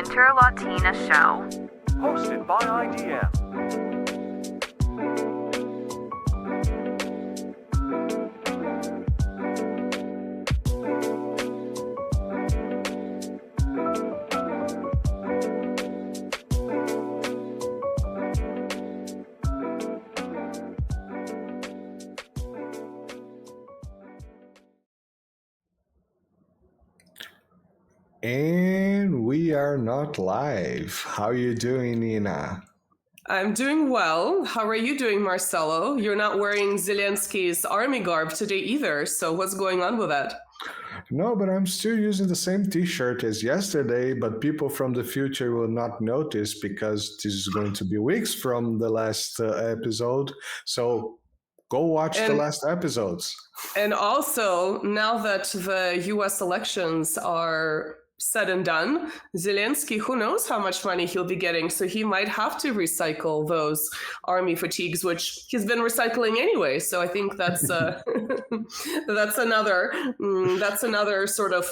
Inter-Latina show. Hosted by IDM. And we are not live. How are you doing, Nina? I'm doing well. How are you doing, Marcelo? You're not wearing Zelensky's army garb today either, so what's going on with that? No, but I'm still using the same t-shirt as yesterday, but people from the future will not notice because this is going to be weeks from the last episode. So go watch the last episodes. And also, now that the US elections are said and done, Zelensky, who knows how much money he'll be getting, so he might have to recycle those army fatigues, which he's been recycling anyway. So I think that's that's another sort of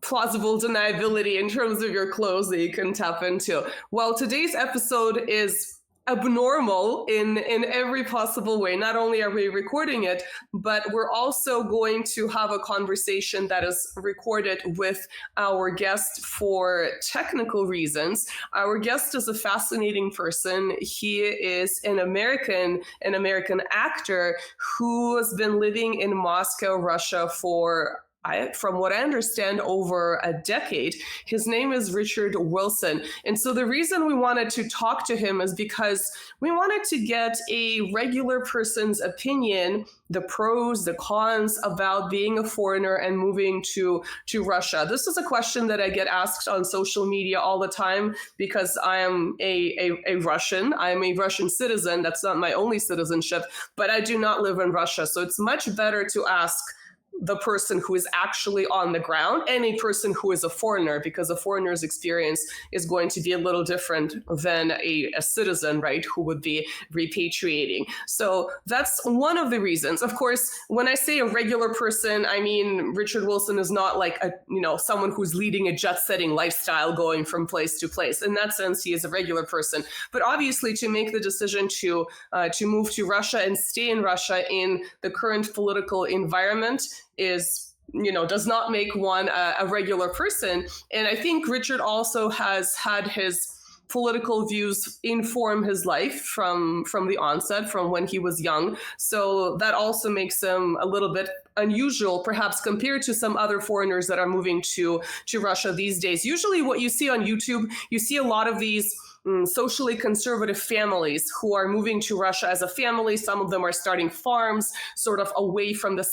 plausible deniability in terms of your clothes that you can tap into. Well, today's episode is abnormal in every possible way. Not only are we recording it, but we're also going to have a conversation that is recorded with our guest for technical reasons. Our guest is a fascinating person. He is an American actor who has been living in Moscow, Russia for, from what I understand, over a decade. His name is Richard Wilson. And so the reason we wanted to talk to him is because we wanted to get a regular person's opinion, the pros, the cons about being a foreigner and moving to Russia. This is a question that I get asked on social media all the time because I am a Russian. I am a Russian citizen. That's not my only citizenship, but I do not live in Russia. So it's much better to ask the person who is actually on the ground and a person who is a foreigner, because a foreigner's experience is going to be a little different than a citizen, right, who would be repatriating. So that's one of the reasons. Of course, when I say a regular person, I mean Richard Wilson is not like someone who's leading a jet-setting lifestyle going from place to place. In that sense, he is a regular person. But obviously, to make the decision to move to Russia and stay in Russia in the current political environment does not make one a regular person. And I think Richard also has had his political views inform his life from the onset, from when he was young. So that also makes him a little bit unusual, perhaps compared to some other foreigners that are moving to Russia these days. Usually what you see on YouTube, you see a lot of these socially conservative families who are moving to Russia as a family. Some of them are starting farms sort of away from the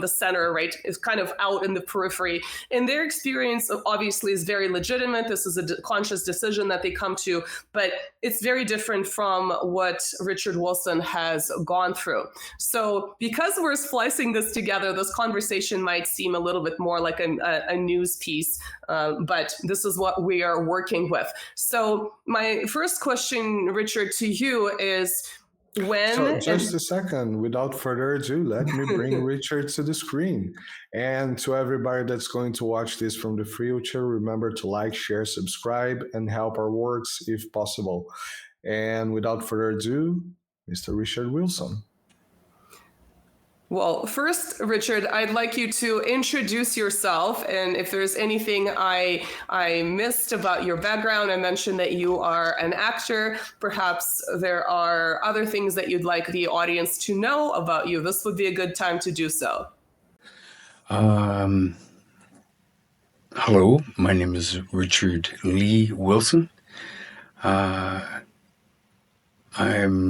center, right? It's kind of out in the periphery. And their experience obviously is very legitimate. This is a conscious decision that they come to, but it's very different from what Richard Wilson has gone through. So because we're splicing this together, this conversation might seem a little bit more like a news piece, but this is what we are working with. So my first question, Richard, to you is, So just a second, without further ado, let me bring Richard to the screen. And to everybody that's going to watch this from the future, remember to like, share, subscribe, and help our works if possible. And without further ado, Mr. Richard Wilson. Well, first, Richard, I'd like you to introduce yourself, and if there's anything I missed about your background. I mentioned that you are an actor. Perhaps there are other things that you'd like the audience to know about you. This would be a good time to do so. Hello, my name is Richard Lee Wilson. I'm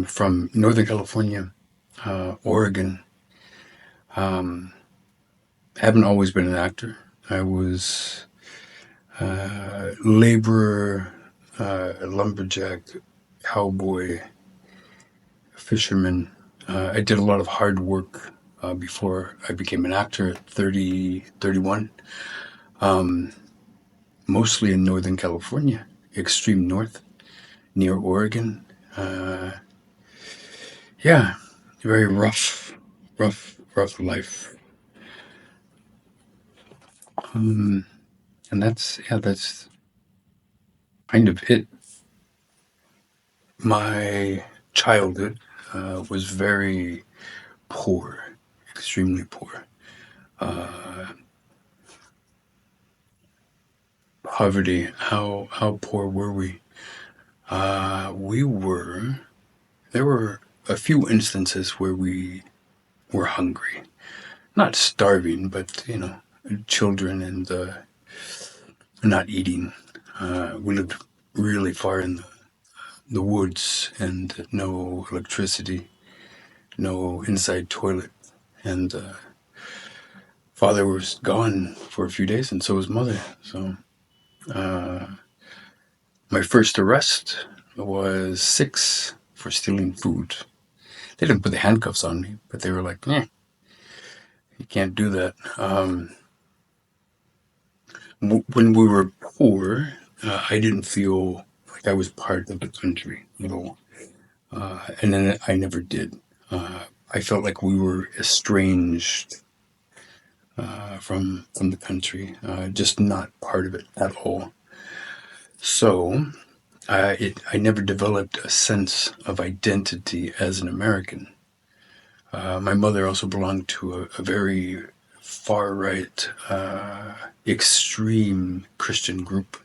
from Northern California, Oregon. Haven't always been an actor. I was laborer, lumberjack, cowboy, fisherman. I did a lot of hard work before I became an actor at 31. Mostly in Northern California, extreme north, near Oregon. Very rough life. And that's kind of hit. My childhood was very poor, extremely poor. Poverty. How poor were we? There were a few instances where we were hungry. Not starving, but, children and not eating. We lived really far in the woods and no electricity, no inside toilet. And father was gone for a few days, and so was mother. So my first arrest was 6 for stealing food. They didn't put the handcuffs on me, but they were like, you can't do that. When we were poor, I didn't feel like I was part of the country at all. And then I never did. I felt like we were estranged from the country, just not part of it at all. So I never developed a sense of identity as an American. My mother also belonged to a very far-right, extreme Christian group.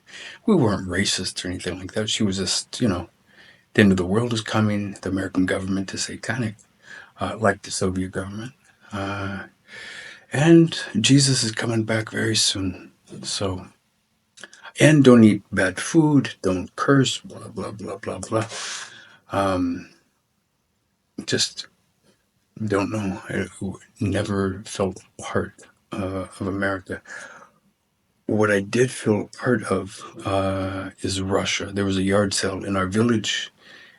We weren't racist or anything like that. She was just, the end of the world is coming. The American government is satanic, like the Soviet government. And Jesus is coming back very soon. So, and don't eat bad food, don't curse, blah, blah, blah, blah, blah. Just don't know. I never felt part of America. What I did feel part of is Russia. There was a yard sale in our village,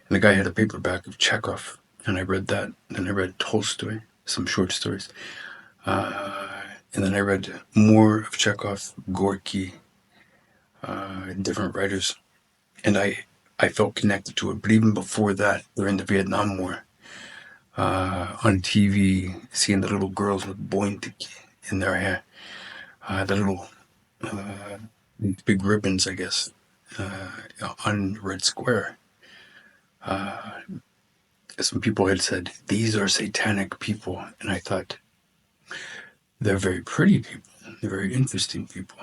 and the guy had a paperback of Chekhov, and I read that. Then I read Tolstoy, some short stories. And then I read more of Chekhov, Gorky, different writers. And I felt connected to it. But even before that, during the Vietnam War, on TV, seeing the little girls with bointiki in their hair, the little big ribbons, I guess, on Red Square. Some people had said, these are satanic people. And I thought, they're very pretty people. They're very interesting people.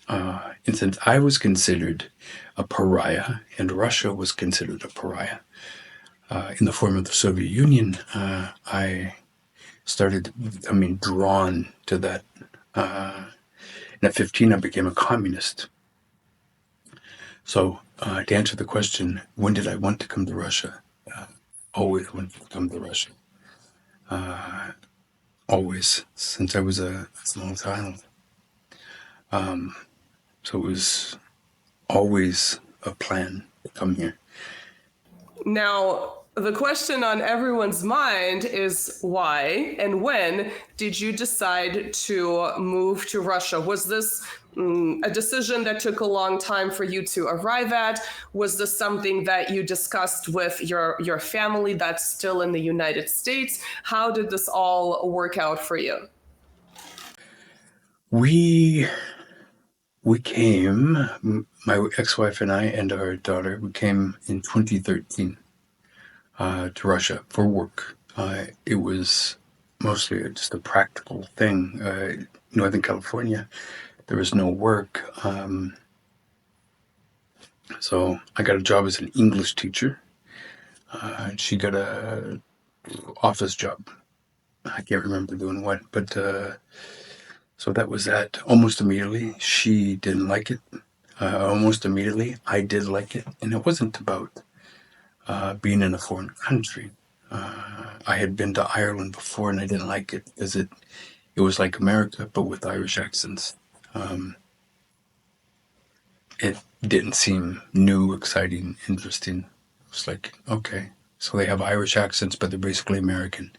And since I was considered a pariah, and Russia was considered a pariah, in the form of the Soviet Union, I started becoming drawn to that. And at 15, I became a communist. So to answer the question, when did I want to come to Russia? Always wanted to come to Russia. Always, since I was a small child. So it was always a plan to come here. Now, the question on everyone's mind is why and when did you decide to move to Russia? Was this a decision that took a long time for you to arrive at? Was this something that you discussed with your family that's still in the United States? How did this all work out for you? We came, my ex-wife and I and our daughter, we came in 2013 to Russia for work. It was mostly just a practical thing. Northern California, there was no work. So I got a job as an English teacher. She got a office job. I can't remember doing what, but so that was that. Almost immediately, she didn't like it. Almost immediately, I did like it. And it wasn't about being in a foreign country. I had been to Ireland before, and I didn't like it because it was like America, but with Irish accents. It didn't seem new, exciting, interesting. It was like, okay, so they have Irish accents, but they're basically American.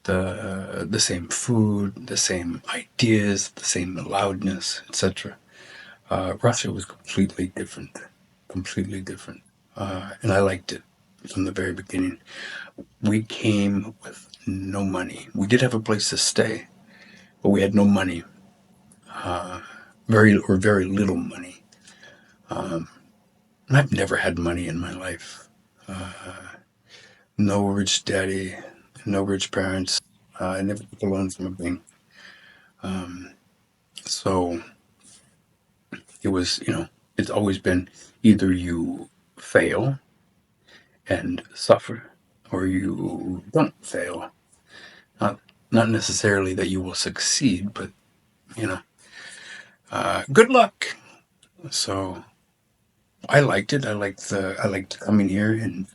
The same food, the same ideas, the same loudness, etc. Russia was completely different, and I liked it from the very beginning. We came with no money. We did have a place to stay, but we had no money, very little money. I've never had money in my life. No rich daddy, no rich parents. I never took a loan from a bank. So it was, it's always been either you fail and suffer, or you don't fail. Not necessarily that you will succeed, but good luck. So I liked it. I liked coming here and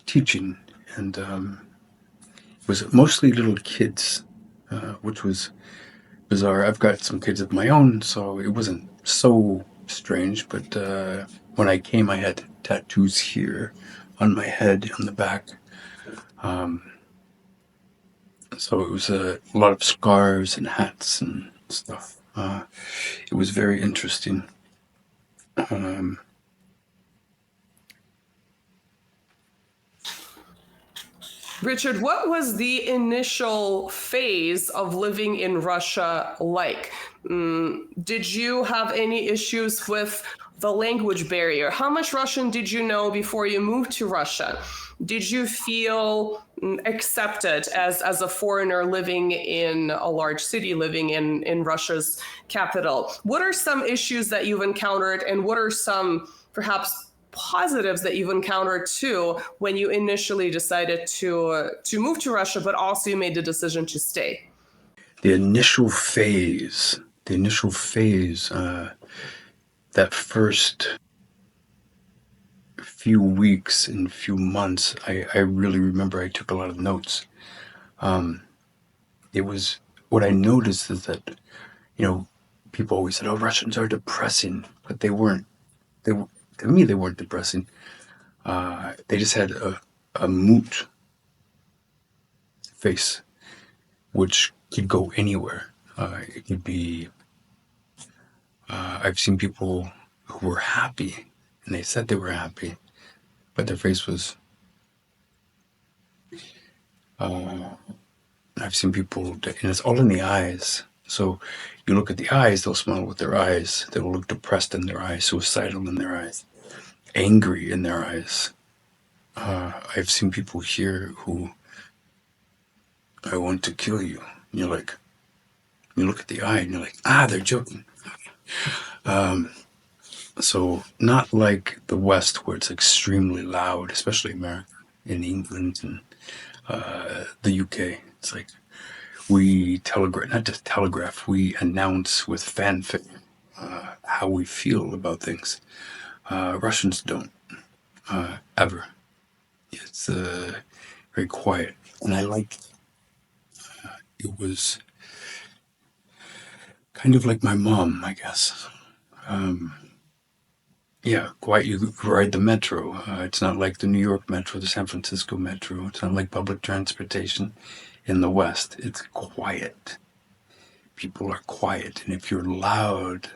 teaching, and it was mostly little kids, which was bizarre. I've got some kids of my own, so it wasn't so strange. But when I came, I had tattoos here on my head, on the back. So it was a lot of scarves and hats and stuff. It was very interesting. Richard, what was the initial phase of living in Russia like? Did you have any issues with the language barrier? How much Russian did you know before you moved to Russia? Did you feel accepted as a foreigner living in a large city, living in Russia's capital? What are some issues that you've encountered, and what are some perhaps positives that you've encountered too when you initially decided to move to Russia, but also you made the decision to stay? The initial phase, that first few weeks and few months, I really remember I took a lot of notes. It was, what I noticed is that, people always said, oh, Russians are depressing, but they weren't. To me, they weren't depressing. They just had a moot face, which could go anywhere. It could be, I've seen people who were happy, and they said they were happy, but their face was, I've seen people, and it's all in the eyes. So you look at the eyes, they'll smile with their eyes. They will look depressed in their eyes, suicidal in their eyes, angry in their eyes. I've seen people here who, I want to kill you. And you're like, you look at the eye and you're like, they're joking. So not like the West, where it's extremely loud, especially America, in England and the UK. It's like, we telegraph, not just telegraph, we announce with fanfare how we feel about things. Russians don't, ever. It's very quiet, and I liked it was kind of like my mom, I guess. Quiet. You ride the metro. It's not like the New York metro, the San Francisco metro. It's not like public transportation in the West. It's quiet. People are quiet, and if you're loud,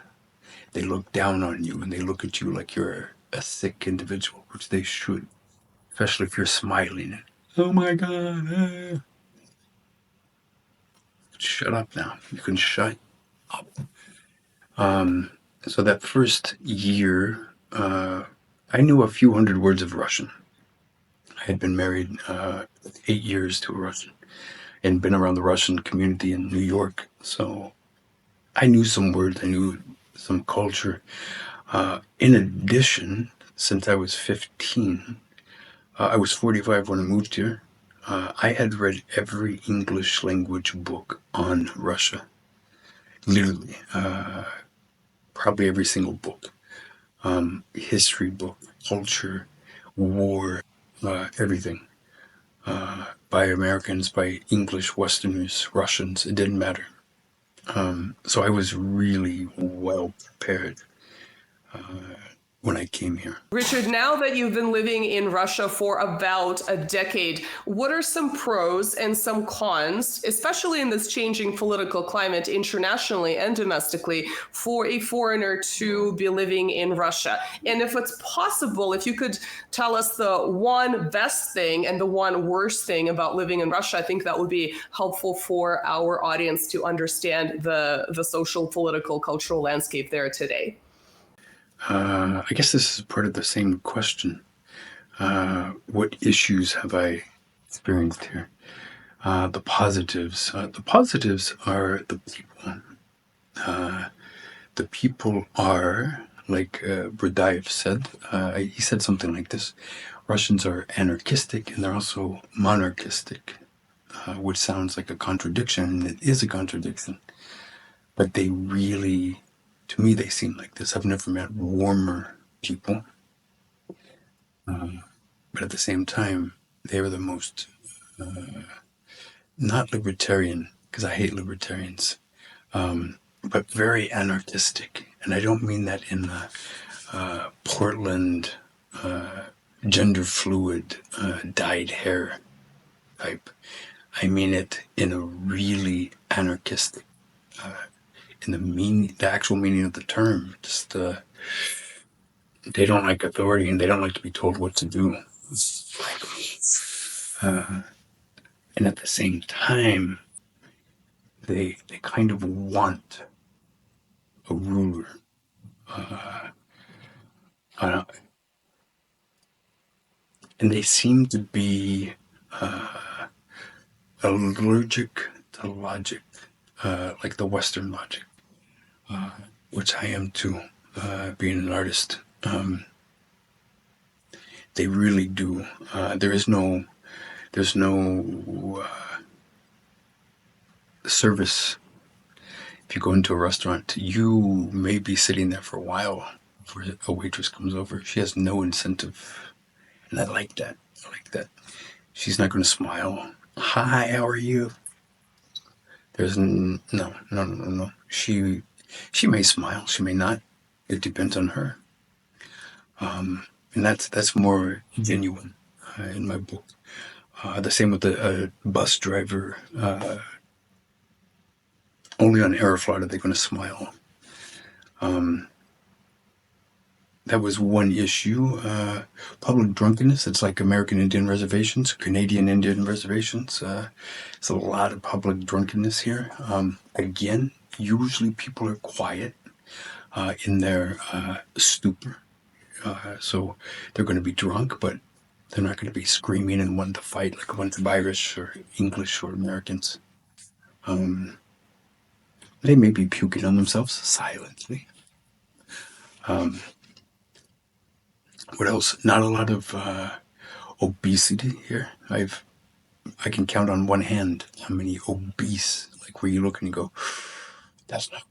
they look down on you, and they look at you like you're a sick individual, which they should, especially if you're smiling. Oh my God. Shut up now. You can shut up. So that first year, I knew a few hundred words of Russian. I had been married 8 years to a Russian and been around the Russian community in New York. So I knew some words, I knew some culture. In addition, since I was 15, I was 45 when I moved here. I had read every English language book on Russia. Literally. Probably every single book. History book, culture, war, everything. By Americans, by English, Westerners, Russians, it didn't matter. So I was really well prepared when I came here. Richard, now that you've been living in Russia for about a decade, what are some pros and some cons, especially in this changing political climate internationally and domestically, for a foreigner to be living in Russia? And if it's possible, if you could tell us the one best thing and the one worst thing about living in Russia, I think that would be helpful for our audience to understand the social, political, cultural landscape there today. I guess this is part of the same question. What issues have I experienced here? The positives. The positives are the people. The people are, like Berdayev said, he said something like this: Russians are anarchistic and they're also monarchistic, which sounds like a contradiction, and it is a contradiction. But they really, to me, they seem like this. I've never met warmer people. But at the same time, they were the most, not libertarian, because I hate libertarians, but very anarchistic. And I don't mean that in the Portland, gender fluid, dyed hair type. I mean it in a really anarchistic, in the actual meaning of the term. Just they don't like authority and they don't like to be told what to do. And at the same time, they kind of want a ruler. And they seem to be allergic to logic, like the Western logic, which I am too, being an artist. They really do. There's no service. If you go into a restaurant, you may be sitting there for a while before a waitress comes over. She has no incentive. And I like that. She's not going to smile. Hi, how are you? There's no. She may smile. She may not. It depends on her. And that's more genuine in my book. The same with the bus driver. Only on Aeroflot are they going to smile. That was one issue. Public drunkenness. It's like American Indian reservations, Canadian Indian reservations. There's a lot of public drunkenness here. Again, usually people are quiet in their stupor. So they're going to be drunk, but they're not going to be screaming and wanting to fight like a bunch of Irish or English or Americans. They may be puking on themselves silently. What else? Not a lot of obesity here. I can count on one hand how many obese, like where you look and you go, that's not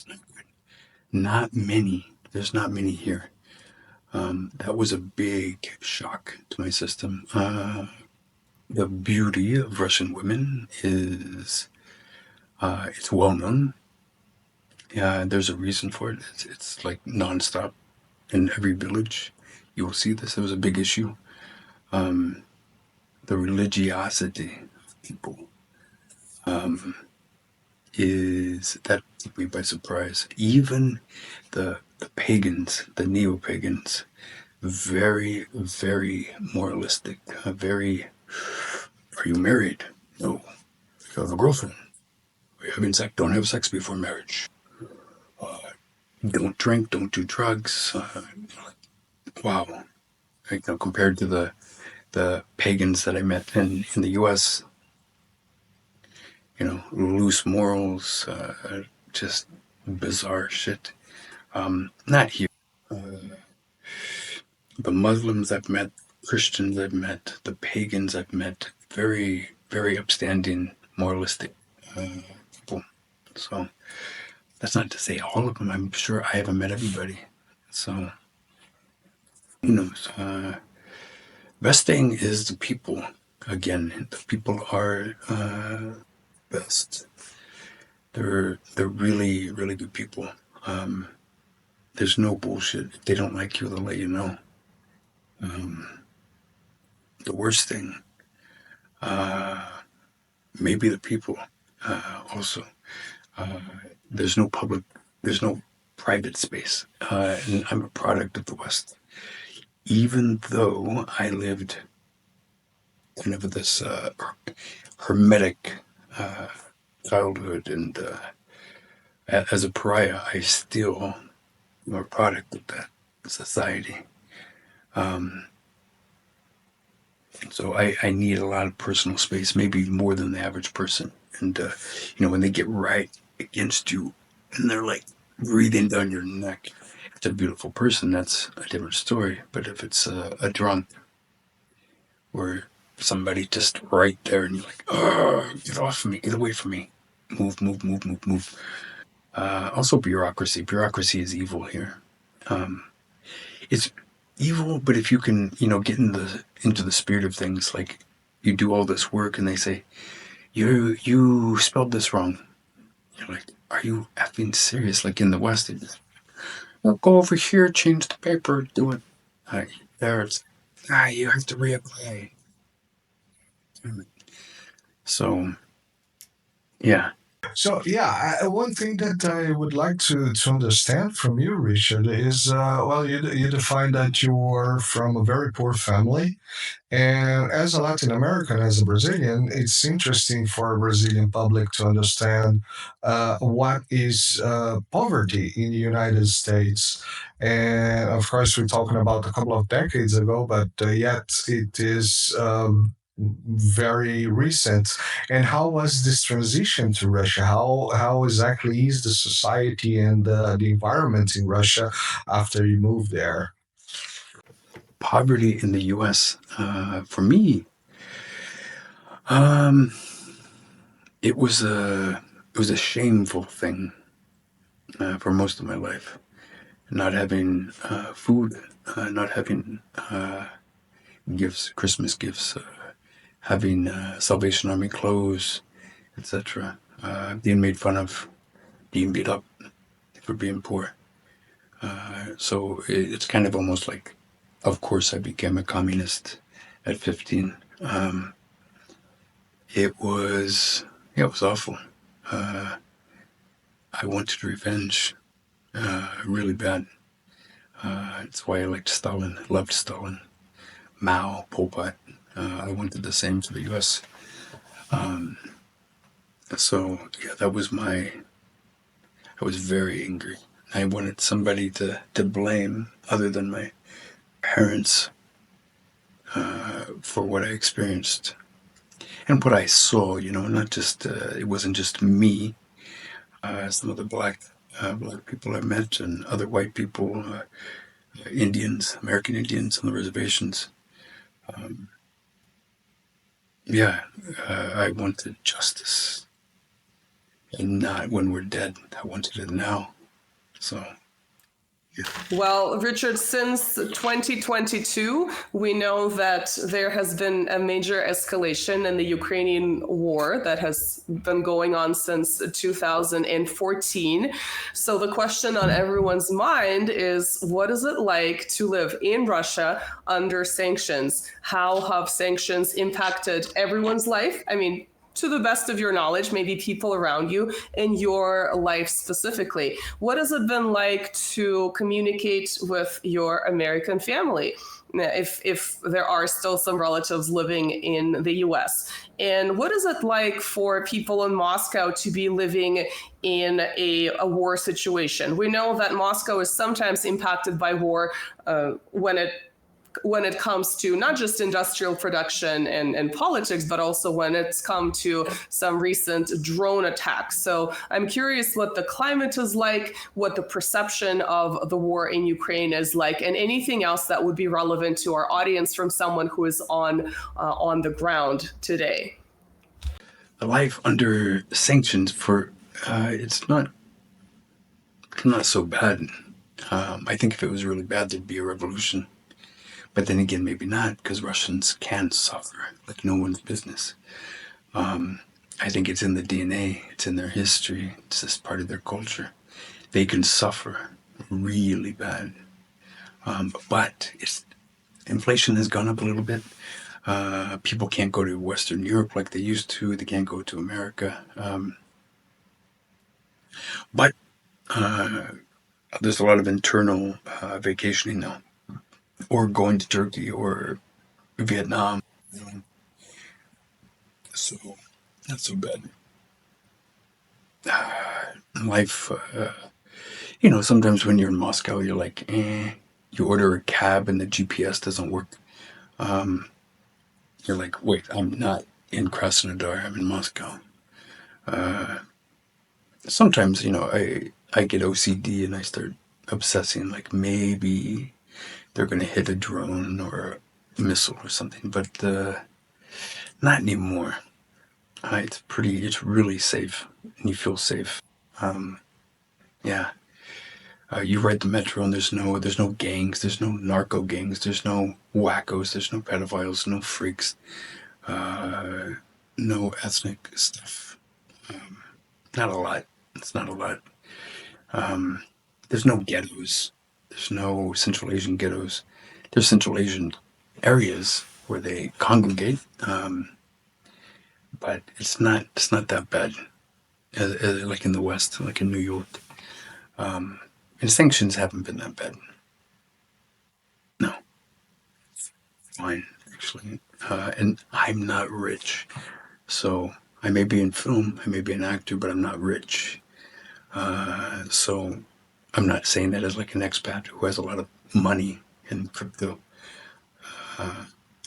good. Not many. There's not many here. That was a big shock to my system. The beauty of Russian women is, it's well known. Yeah, there's a reason for it. It's like nonstop in every village. You will see this. It was a big issue. The religiosity of people that took me by surprise. Even the pagans, the neo-pagans, very, very moralistic. Very, are you married? No. You have a girlfriend. Are you don't have sex before marriage. Don't drink, don't do drugs. Wow. Compared to the pagans that I met in the U.S., loose morals, just bizarre shit. Not here. The Muslims I've met, Christians I've met, the pagans I've met, very, very upstanding, moralistic people. So that's not to say all of them. I'm sure I haven't met everybody. So who knows? Best thing is the people. Again, the people are best. They're really, really good people. There's no bullshit. If they don't like you, they'll let you know. The worst thing, maybe the people also. There's no private space. And I'm a product of the West. Even though I lived kind of this hermetic childhood, and as a pariah, I still a product of that society. So I need a lot of personal space, maybe more than the average person. And, when they get right against you and they're like breathing down your neck, if it's a beautiful person, that's a different story. But if it's a drunk or somebody just right there and you're like, oh, get off of me, get away from me, move, move, move, move, move. Also bureaucracy. Bureaucracy is evil here. It's evil, but if you can, get into the spirit of things, like you do all this work and they say, you spelled this wrong. You're like, are you effing serious? Like in the West, they just, well, go over here, change the paper, do it. There's, you have to reapply. So, yeah. So yeah, one thing that I would like to understand from you, Richard, is you define that you are from a very poor family, and as a Latin American, as a Brazilian, it's interesting for a Brazilian public to understand what is poverty in the United States. And of course, we're talking about a couple of decades ago, but yet it is. Very recent. And how was this transition to Russia? How exactly is the society and the environment in Russia after you moved there? Poverty in the U.S. For me, um, it was a shameful thing for most of my life. Not having food, not having gifts, Christmas gifts, having Salvation Army clothes, etc. Being made fun of, being beat up for being poor. So it's kind of almost like, of course, I became a communist at 15. It was awful. I wanted revenge really bad. That's why I liked Stalin, loved Stalin, Mao, Pol Pot. I wanted the same for the U.S. So yeah, I was very angry. I wanted somebody to blame other than my parents for what I experienced and what I saw. Not just it wasn't just me. Some of the black people I met and other white people, Indians, American Indians on the reservations. I wanted justice, and not when we're dead. I wanted it now. So. Well, Richard, since 2022, we know that there has been a major escalation in the Ukrainian war that has been going on since 2014. So the question on everyone's mind is, what is it like to live in Russia under sanctions? How have sanctions impacted everyone's life? I mean, to the best of your knowledge, maybe people around you in your life specifically. What has it been like to communicate with your American family, if there are still some relatives living in the US? And what is it like for people in Moscow to be living in a war situation? We know that Moscow is sometimes impacted by war when it comes to not just industrial production and politics, but also when it's come to some recent drone attacks. So I'm curious what the climate is like, what the perception of the war in Ukraine is like, and anything else that would be relevant to our audience from someone who is on the ground today. The life under sanctions it's not so bad. I think if it was really bad, there'd be a revolution. But then again, maybe not, because Russians can suffer like no one's business. I think it's in the DNA, it's in their history, it's just part of their culture. They can suffer really bad. But inflation has gone up a little bit. People can't go to Western Europe like they used to. They can't go to America. But there's a lot of internal vacationing now, or going to Turkey or Vietnam. So not so bad. Life sometimes when you're in Moscow, you're like, you order a cab and the GPS doesn't work. You're like, wait, I'm not in Krasnodar, I'm in Moscow. Sometimes, I get OCD and I start obsessing, like maybe they're going to hit a drone or a missile or something, but not anymore. It's really safe, and you feel safe. Yeah. You ride the metro and there's no gangs, there's no narco gangs, there's no wackos, there's no pedophiles, no freaks, no ethnic stuff. Not a lot. It's not a lot. There's no ghettos. There's no Central Asian ghettos. There's Central Asian areas where they congregate, but it's not that bad, like in the West, like in New York. And sanctions haven't been that bad. No, fine actually. And I'm not rich, so I may be in film, I may be an actor, but I'm not rich. So I'm not saying that as like an expat who has a lot of money in crypto.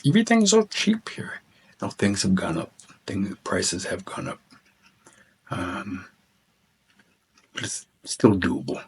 Everything's so cheap here. No, things have gone up. Prices have gone up. But it's still doable.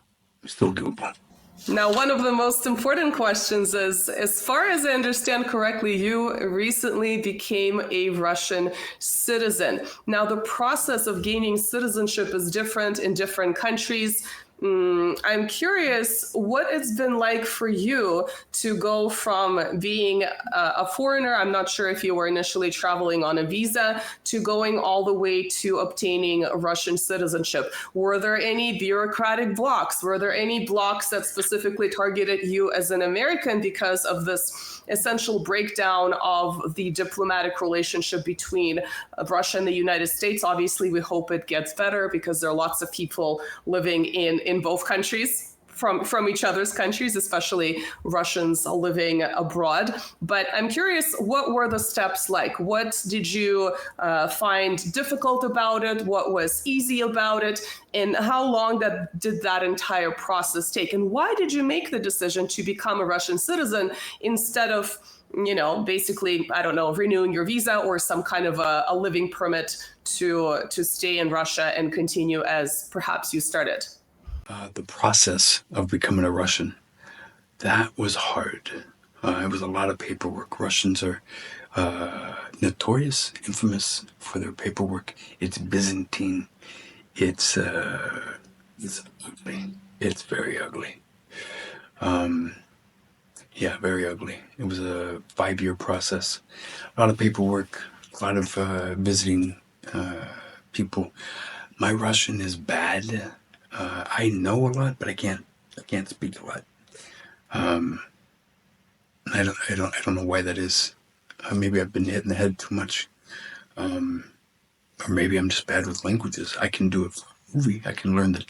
Now, one of the most important questions is, as far as I understand correctly, you recently became a Russian citizen. Now, the process of gaining citizenship is different in different countries. I'm curious what it's been like for you to go from being a foreigner, I'm not sure if you were initially traveling on a visa, to going all the way to obtaining Russian citizenship. Were there any bureaucratic blocks? Were there any blocks that specifically targeted you as an American because of this essential breakdown of the diplomatic relationship between Russia and the United States? Obviously, we hope it gets better because there are lots of people living in both countries from each other's countries, especially Russians living abroad. But I'm curious, what were the steps like? What did you find difficult about it? What was easy about it? And how long did that entire process take? And why did you make the decision to become a Russian citizen instead of, basically, I don't know, renewing your visa or some kind of a living permit to stay in Russia and continue as perhaps you started? The process of becoming a Russian, that was hard. It was a lot of paperwork. Russians are notorious, infamous for their paperwork. It's Byzantine. It's ugly. It's very ugly. Yeah, very ugly. It was a 5-year process. A lot of paperwork, a lot of visiting people. My Russian is bad. I know a lot, but I can't speak a lot. I don't know why that is. Maybe I've been hit in the head too much, or maybe I'm just bad with languages. I can do it for a movie. I can learn the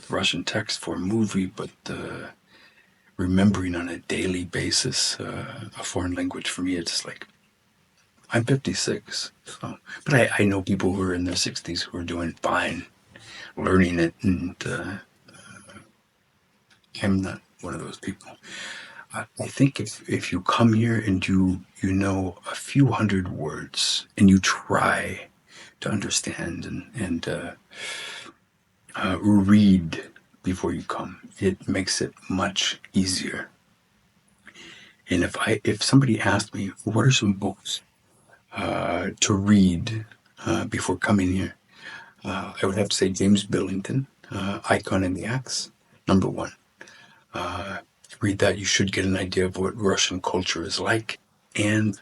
Russian text for a movie, but remembering on a daily basis a foreign language for me, it's like I'm 56. So, but I know people who are in their 60s who are doing fine, learning it, and I'm not one of those people. I think if you come here and you know a few hundred words and you try to understand and read before you come, it makes it much easier. And if somebody asked me, what are some books to read before coming here, I would have to say James Billington, Icon and the Axe, number 1. Read that, you should get an idea of what Russian culture is like, and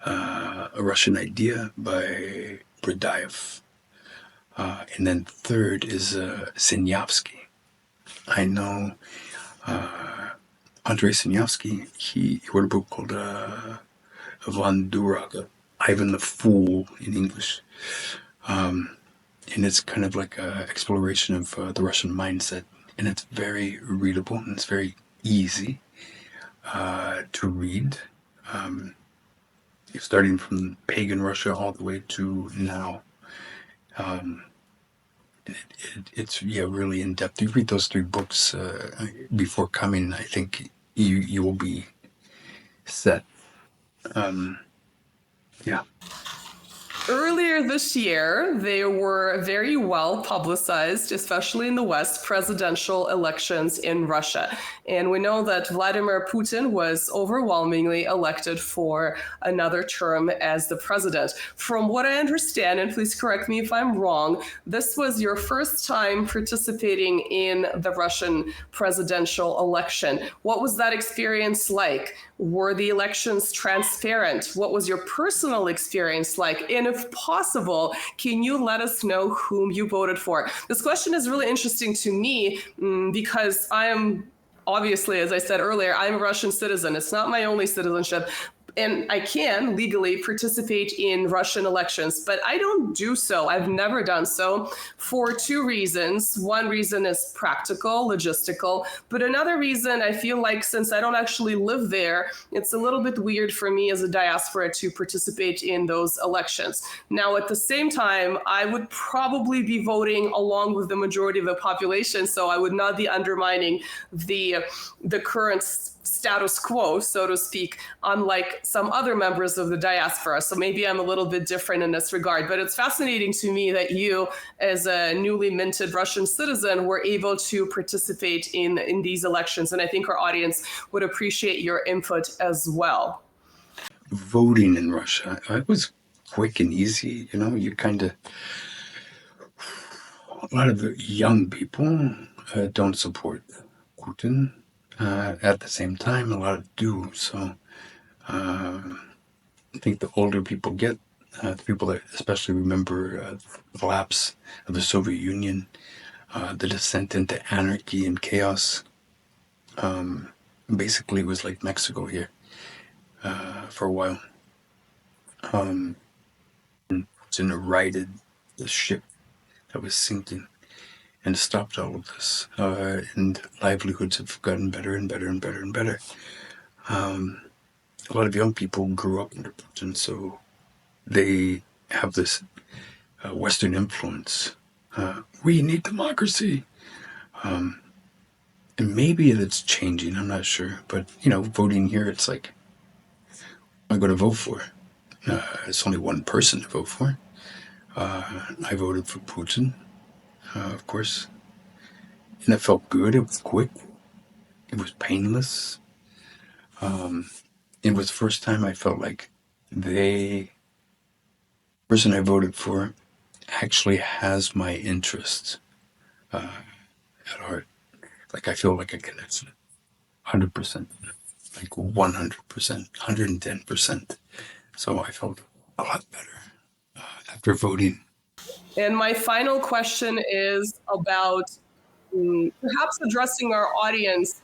A Russian Idea by Berdayev. And then third is Sinyavsky. I know Andrei Sinyavsky, he wrote a book called Von Duraga, Ivan the Fool in English. And it's kind of like an exploration of the Russian mindset. And it's very readable and it's very easy to read. Starting from pagan Russia all the way to now. It's really in depth. You read those 3 books before coming, I think you will be set. Yeah. Earlier this year, there were very well publicized, especially in the West, presidential elections in Russia. And we know that Vladimir Putin was overwhelmingly elected for another term as the president. From what I understand, and please correct me if I'm wrong, this was your first time participating in the Russian presidential election. What was that experience like? Were the elections transparent? What was your personal experience like? And if possible, can you let us know whom you voted for? This question is really interesting to me because I am, obviously, as I said earlier, I'm a Russian citizen. It's not my only citizenship. And I can legally participate in Russian elections, but I don't do so. I've never done so for 2 reasons. One reason is practical, logistical, but another reason, I feel like since I don't actually live there, it's a little bit weird for me as a diaspora to participate in those elections. Now, at the same time, I would probably be voting along with the majority of the population, so I would not be undermining the current status quo, so to speak, unlike some other members of the diaspora. So maybe I'm a little bit different in this regard, but it's fascinating to me that you, as a newly minted Russian citizen, were able to participate in these elections. And I think our audience would appreciate your input as well. Voting in Russia, it was quick and easy. You kind of, a lot of the young people don't support Putin. At the same time, a lot do. So I think the older people get, the people that especially remember the collapse of the Soviet Union, the descent into anarchy and chaos. Basically, it was like Mexico here for a while. Putin righted the ship that was sinking and stopped all of this. And livelihoods have gotten better and better and better and better. A lot of young people grew up under Putin, so they have this Western influence. We need democracy. And maybe it's changing, I'm not sure. But, voting here, it's like, I'm going to vote for. It's only one person to vote for. I voted for Putin. Of course. And it felt good. It was quick. It was painless. It was the first time I felt like the person I voted for actually has my interests at heart. Like I feel like a connection. 100%. Like 100%. 110%. So I felt a lot better after voting. And my final question is about perhaps addressing our audience.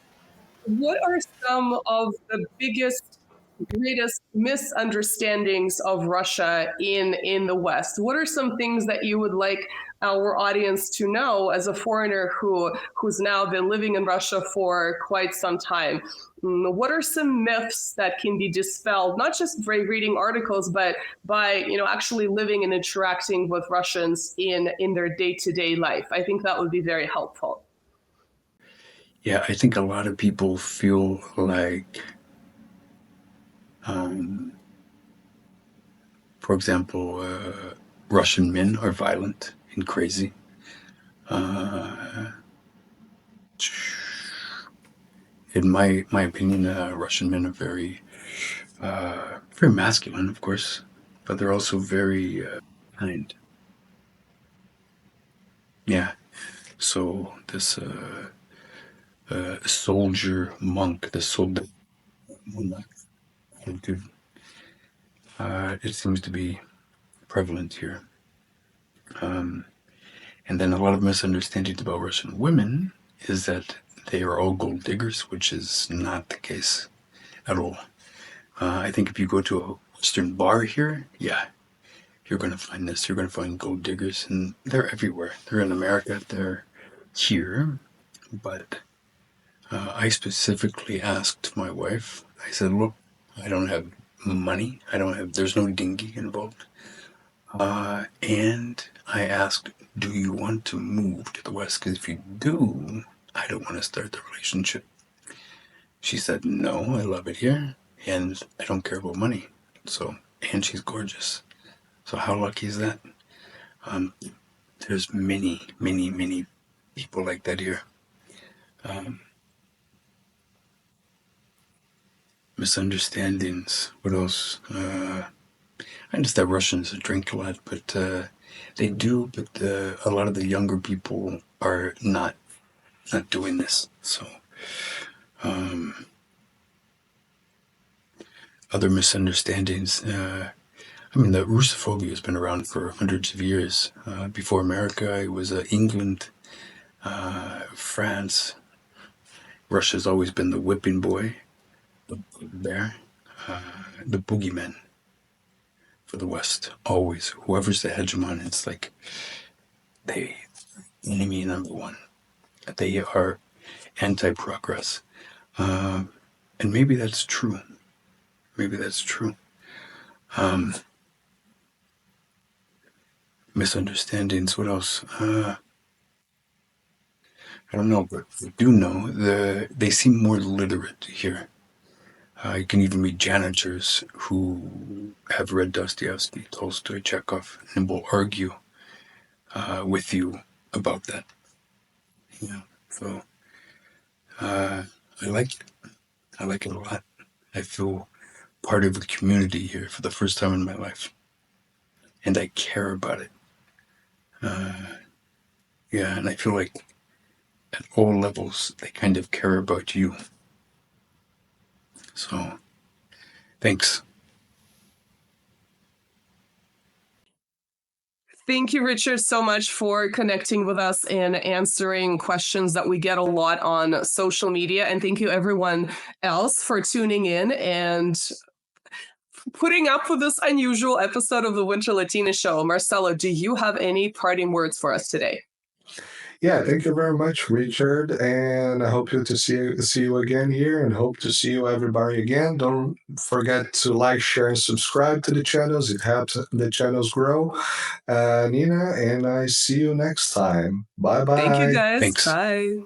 What are some of the greatest misunderstandings of Russia in the West? What are some things that you would like our audience to know as a foreigner who's now been living in Russia for quite some time? What are some myths that can be dispelled, not just by reading articles, but by actually living and interacting with Russians in their day-to-day life? I think that would be very helpful. Yeah, I think a lot of people feel like, for example, Russian men are violent and crazy. In my opinion, Russian men are very masculine, of course, but they're also very kind. Yeah. So this soldier monk, the soldier attitude, it seems to be prevalent here. And then a lot of misunderstandings about Russian women is that they are all gold diggers, which is not the case at all. I think if you go to a Western bar here, yeah, you're going to find this. You're going to find gold diggers, and they're everywhere. They're in America. They're here. But I specifically asked my wife, I said, look, I don't have money. There's no dinghy involved. And I asked, do you want to move to the West? Because if you do, I don't want to start the relationship. She said, no, I love it here, and I don't care about money. So, and she's gorgeous. So how lucky is that? There's many, many, many people like that here. Misunderstandings. What else? I understand Russians drink a lot, but they do. But a lot of the younger people are not doing this. So, other misunderstandings. The Russophobia has been around for hundreds of years. Before America, it was England, France. Russia's always been the whipping boy, the bear, the boogeyman for the West. Always. Whoever's the hegemon, it's like they enemy number one. They are anti-progress. And maybe that's true. Misunderstandings. What else? I don't know, but I do know they seem more literate here. You can even meet janitors who have read Dostoevsky, Tolstoy, Chekhov, and will argue with you about that. Yeah. So I like it. I like it a lot. I feel part of a community here for the first time in my life, and I care about it. Yeah, and I feel like at all levels, they kind of care about you. So, thanks. Thank you, Richard, so much for connecting with us and answering questions that we get a lot on social media. And thank you, everyone else, for tuning in and putting up with this unusual episode of the Winter Latina Show. Marcelo, do you have any parting words for us today? Yeah, thank you very much, Richard, and I hope to see you again here, and hope to see you everybody again. Don't forget to like, share, and subscribe to the channels. It helps the channels grow. Nina, and I see you next time. Bye bye. Thank you, guys. Thanks. Bye.